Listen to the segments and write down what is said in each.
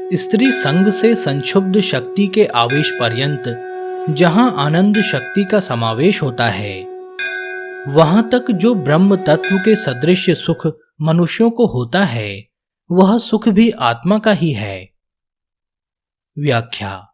स्त्री संग से संक्षुब्ध शक्ति के आवेश पर्यंत जहां आनंद शक्ति का समावेश होता है, वहां तक जो ब्रह्म तत्व के सदृश सुख मनुष्यों को होता है, वह सुख भी आत्मा का ही है। व्याख्या: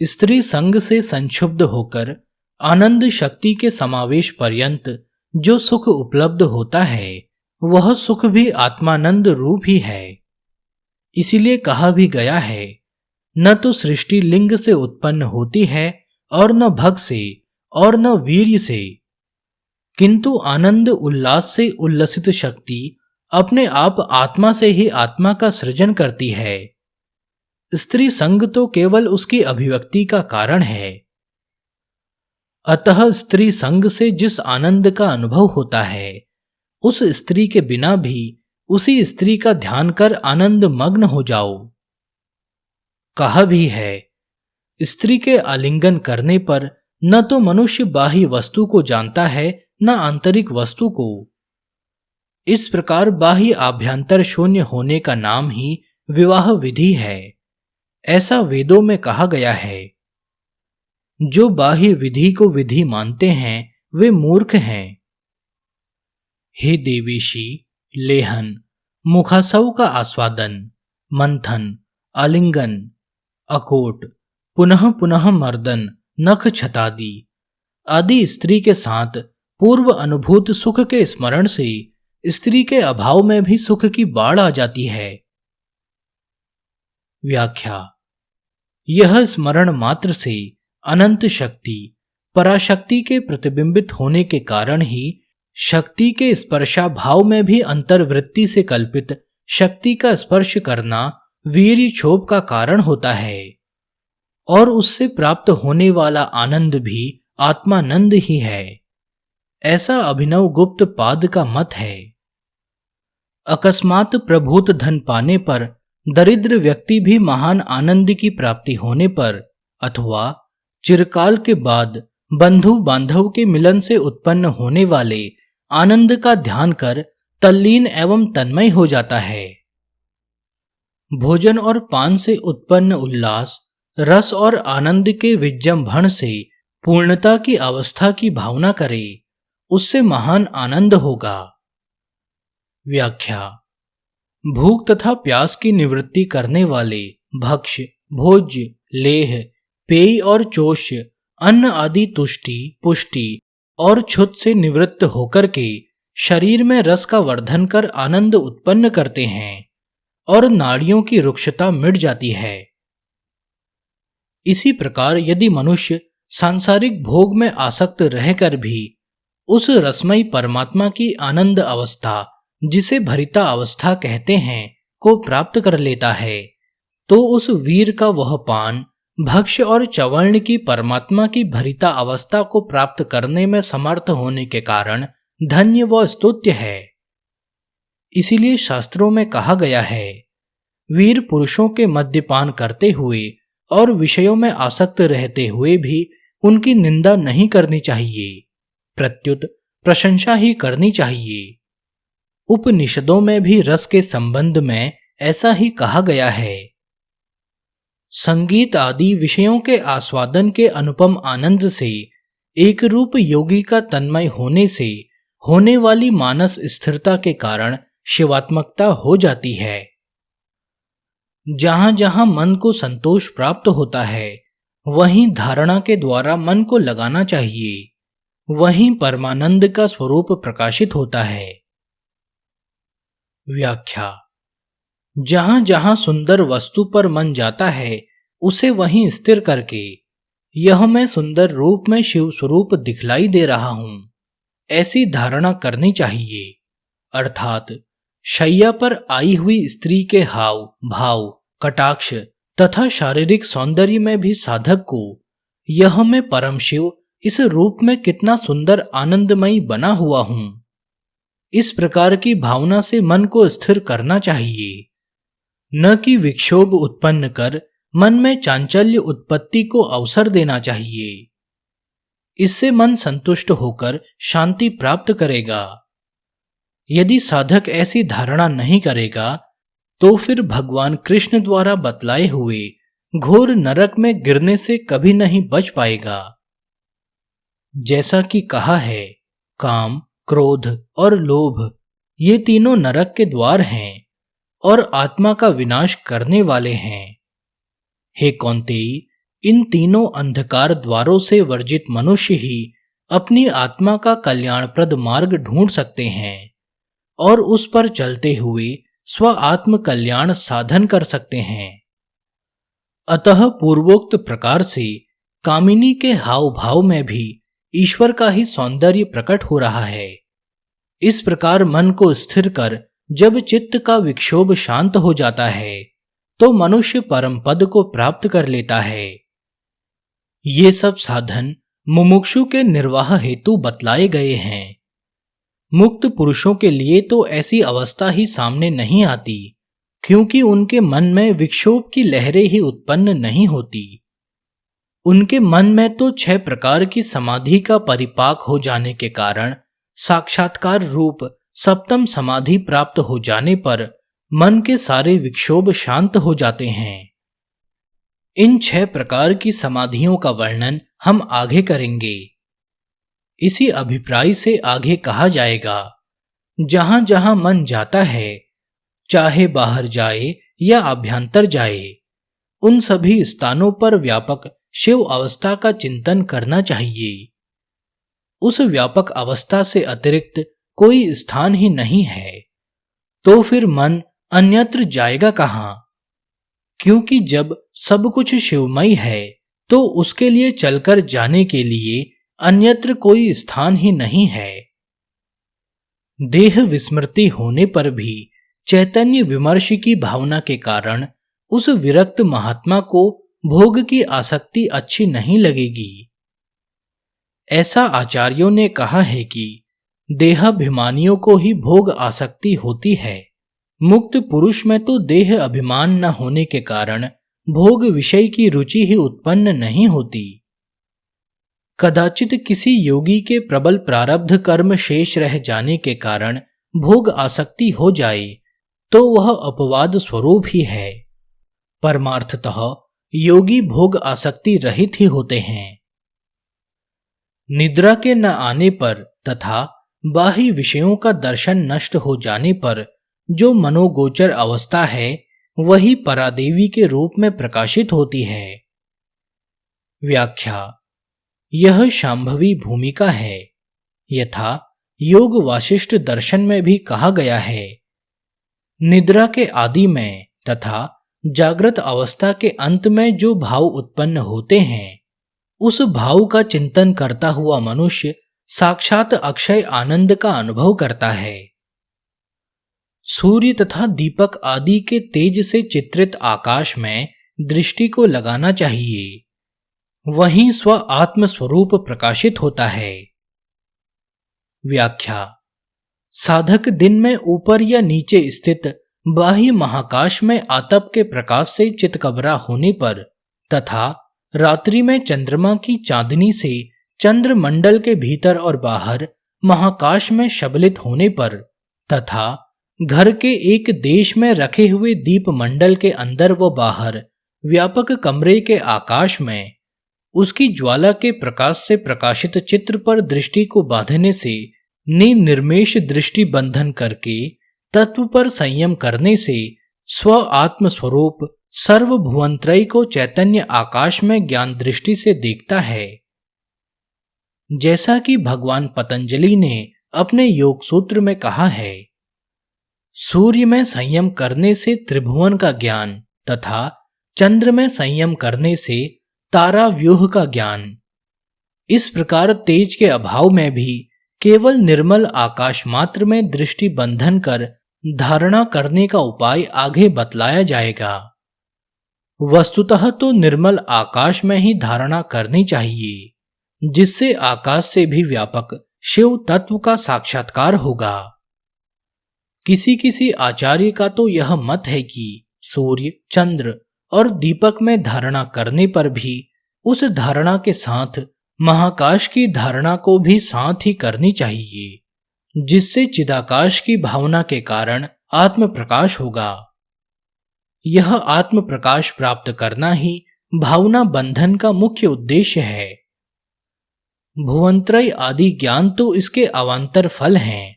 स्त्री संग से संक्षुब्ध होकर आनंद शक्ति के समावेश पर्यंत जो सुख उपलब्ध होता है, वह सुख भी आत्मानंद रूप ही है। इसीलिए कहा भी गया है, न तो सृष्टि लिंग से उत्पन्न होती है और न भग से और न वीर्य से, किंतु आनंद उल्लास से उल्लसित शक्ति अपने आप आत्मा से ही आत्मा का सृजन करती है। स्त्री संग तो केवल उसकी अभिव्यक्ति का कारण है। अतः स्त्री संग से जिस आनंद का अनुभव होता है, उस स्त्री के बिना भी उसी स्त्री का ध्यान कर आनंद मग्न हो जाओ। कहा भी है, स्त्री के आलिंगन करने पर न तो मनुष्य बाह्य वस्तु को जानता है, न आंतरिक वस्तु को। इस प्रकार बाह्य आभ्यंतर शून्य होने का नाम ही विवाह विधि है। ऐसा वेदों में कहा गया है। जो बाह्य विधि को विधि मानते हैं, वे मूर्ख हैं। हे देवेशी, लेहन, मुखासव का आस्वादन, मंथन, आलिंगन, अकोट, पुनः पुनः मर्दन, नख छतादि आदि स्त्री के साथ पूर्व अनुभूत सुख के स्मरण से स्त्री के अभाव में भी सुख की बाढ़ आ जाती है। व्याख्या: यह स्मरण मात्र से अनंत शक्ति पराशक्ति के प्रतिबिंबित होने के कारण ही शक्ति के स्पर्शाभाव में भी अंतर्वृत्ति से कल्पित शक्ति का स्पर्श करना वीर्य क्षोभ का कारण होता है, और उससे प्राप्त होने वाला आनंद भी आत्मानंद ही है। ऐसा अभिनव गुप्त पाद का मत है। अकस्मात प्रभूत धन पाने पर दरिद्र व्यक्ति भी महान आनंद की प्राप्ति होने पर, अथवा चिरकाल के बाद बंधु बांधव के मिलन से उत्पन्न होने वाले आनंद का ध्यान कर तल्लीन एवं तन्मय हो जाता है। भोजन और पान से उत्पन्न उल्लास, रस और आनंद के विजृंभण से पूर्णता की अवस्था की भावना करे, उससे महान आनंद होगा। व्याख्या: भूख तथा प्यास की निवृत्ति करने वाले भक्ष्य, भोज्य, लेह, पेय और चोष्य, अन्न आदि तुष्टि, पुष्टि और क्षुत से निवृत्त होकर के शरीर में रस का वर्धन कर आनंद उत्पन्न करते हैं और नाड़ियों की रुक्षता मिट जाती है। इसी प्रकार यदि मनुष्य सांसारिक भोग में आसक्त रहकर भी उस रसमयी परमात्मा की आनंद अवस्था, जिसे भरिता अवस्था कहते हैं, को प्राप्त कर लेता है, तो उस वीर का वह पान भक्ष्य और चवर्ण की परमात्मा की भरिता अवस्था को प्राप्त करने में समर्थ होने के कारण धन्य व स्तुत्य है। इसीलिए शास्त्रों में कहा गया है, वीर पुरुषों के मद्यपान करते हुए और विषयों में आसक्त रहते हुए भी उनकी निंदा नहीं करनी चाहिए, प्रत्युत प्रशंसा ही करनी चाहिए। उपनिषदों में भी रस के संबंध में ऐसा ही कहा गया है। संगीत आदि विषयों के आस्वादन के अनुपम आनंद से एक रूप योगी का तन्मय होने से होने वाली मानस स्थिरता के कारण शिवात्मकता हो जाती है। जहां जहां मन को संतोष प्राप्त होता है, वहीं धारणा के द्वारा मन को लगाना चाहिए, वहीं परमानंद का स्वरूप प्रकाशित होता है। व्याख्या: जहां जहां सुंदर वस्तु पर मन जाता है, उसे वहीं स्थिर करके यह मैं सुंदर रूप में शिव स्वरूप दिखलाई दे रहा हूं, ऐसी धारणा करनी चाहिए। अर्थात शैया पर आई हुई स्त्री के हाव भाव, कटाक्ष तथा शारीरिक सौंदर्य में भी साधक को यह मैं परम शिव इस रूप में कितना सुंदर आनंदमयी बना हुआ हूं, इस प्रकार की भावना से मन को स्थिर करना चाहिए, न कि विक्षोभ उत्पन्न कर मन में चांचल्य उत्पत्ति को अवसर देना चाहिए। इससे मन संतुष्ट होकर शांति प्राप्त करेगा। यदि साधक ऐसी धारणा नहीं करेगा, तो फिर भगवान कृष्ण द्वारा बतलाए हुए घोर नरक में गिरने से कभी नहीं बच पाएगा। जैसा कि कहा है, काम, क्रोध और लोभ ये तीनों नरक के द्वार हैं और आत्मा का विनाश करने वाले हैं। हे कौन्तेय, इन तीनों अंधकार द्वारों से वर्जित मनुष्य ही अपनी आत्मा का कल्याणप्रद मार्ग ढूंढ सकते हैं और उस पर चलते हुए स्व आत्म कल्याण साधन कर सकते हैं। अतः पूर्वोक्त प्रकार से कामिनी के हाव भाव में भी ईश्वर का ही सौंदर्य प्रकट हो रहा है। इस प्रकार मन को स्थिर कर जब चित्त का विक्षोभ शांत हो जाता है तो मनुष्य परम पद को प्राप्त कर लेता है। ये सब साधन मुमुक्षु के निर्वाह हेतु बतलाए गए हैं। मुक्त पुरुषों के लिए तो ऐसी अवस्था ही सामने नहीं आती, क्योंकि उनके मन में विक्षोभ की लहरें ही उत्पन्न नहीं होती। उनके मन में तो 6 प्रकार की समाधि का परिपाक हो जाने के कारण साक्षात्कार रूप सप्तम समाधि प्राप्त हो जाने पर मन के सारे विक्षोभ शांत हो जाते हैं। इन 6 प्रकार की समाधियों का वर्णन हम आगे करेंगे। इसी अभिप्राय से आगे कहा जाएगा, जहां जहां मन जाता है, चाहे बाहर जाए या अभ्यंतर जाए, उन सभी स्थानों पर व्यापक शिव अवस्था का चिंतन करना चाहिए। उस व्यापक अवस्था से अतिरिक्त कोई स्थान ही नहीं है, तो फिर मन अन्यत्र जाएगा कहां? क्योंकि जब सब कुछ शिवमय है तो उसके लिए चलकर जाने के लिए अन्यत्र कोई स्थान ही नहीं है। देह विस्मृति होने पर भी चैतन्य विमर्श की भावना के कारण उस विरक्त महात्मा को भोग की आसक्ति अच्छी नहीं लगेगी। ऐसा आचार्यों ने कहा है कि देहाभिमानियों को ही भोग आसक्ति होती है। मुक्त पुरुष में तो देह अभिमान न होने के कारण भोग विषय की रुचि ही उत्पन्न नहीं होती। कदाचित किसी योगी के प्रबल प्रारब्ध कर्म शेष रह जाने के कारण भोग आसक्ति हो जाए तो वह अपवाद स्वरूप ही है। परमार्थतः योगी भोग आसक्ति रहित ही होते हैं। निद्रा के न आने पर तथा बाह्य विषयों का दर्शन नष्ट हो जाने पर जो मनोगोचर अवस्था है वही परादेवी के रूप में प्रकाशित होती है। व्याख्या: यह शांभवी भूमिका है। यथा योग वासिष्ठ दर्शन में भी कहा गया है, निद्रा के आदि में तथा जागृत अवस्था के अंत में जो भाव उत्पन्न होते हैं, उस भाव का चिंतन करता हुआ मनुष्य साक्षात अक्षय आनंद का अनुभव करता है। सूर्य तथा दीपक आदि के तेज से चित्रित आकाश में दृष्टि को लगाना चाहिए, वहीं स्व आत्म स्वरूप प्रकाशित होता है। व्याख्या: साधक दिन में ऊपर या नीचे स्थित बाह्य महाकाश में आतप के प्रकाश से चितकबरा होने पर तथा रात्रि में चंद्रमा की चांदनी से चंद्रमंडल के भीतर और बाहर महाकाश में शबलित होने पर तथा घर के एक देश में रखे हुए दीप मंडल के अंदर व बाहर व्यापक कमरे के आकाश में उसकी ज्वाला के प्रकाश से प्रकाशित चित्र पर दृष्टि को बांधने से निर्मेष दृष्टि बंधन करके तत्व पर संयम करने से स्व आत्म स्वरूप सर्वभुवनत्रय को चैतन्य आकाश में ज्ञान दृष्टि से देखता है। जैसा कि भगवान पतंजलि ने अपने योग सूत्र में कहा है, सूर्य में संयम करने से त्रिभुवन का ज्ञान तथा चंद्र में संयम करने से तारा व्यूह का ज्ञान। इस प्रकार तेज के अभाव में भी केवल निर्मल आकाश मात्र में दृष्टि बंधन कर धारणा करने का उपाय आगे बतलाया जाएगा। वस्तुतः तो निर्मल आकाश में ही धारणा करनी चाहिए, जिससे आकाश से भी व्यापक शिव तत्व का साक्षात्कार होगा। किसी किसी आचार्य का तो यह मत है कि सूर्य, चंद्र और दीपक में धारणा करने पर भी उस धारणा के साथ महाकाश की धारणा को भी साथ ही करनी चाहिए, जिससे चिदाकाश की भावना के कारण आत्म प्रकाश होगा। यह आत्म प्रकाश प्राप्त करना ही भावना बंधन का मुख्य उद्देश्य है। भुवंत्रय आदि ज्ञान तो इसके अवान्तर फल हैं।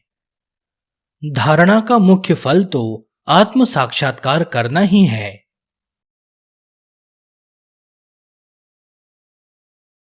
धारणा का मुख्य फल तो आत्म साक्षात्कार करना ही है।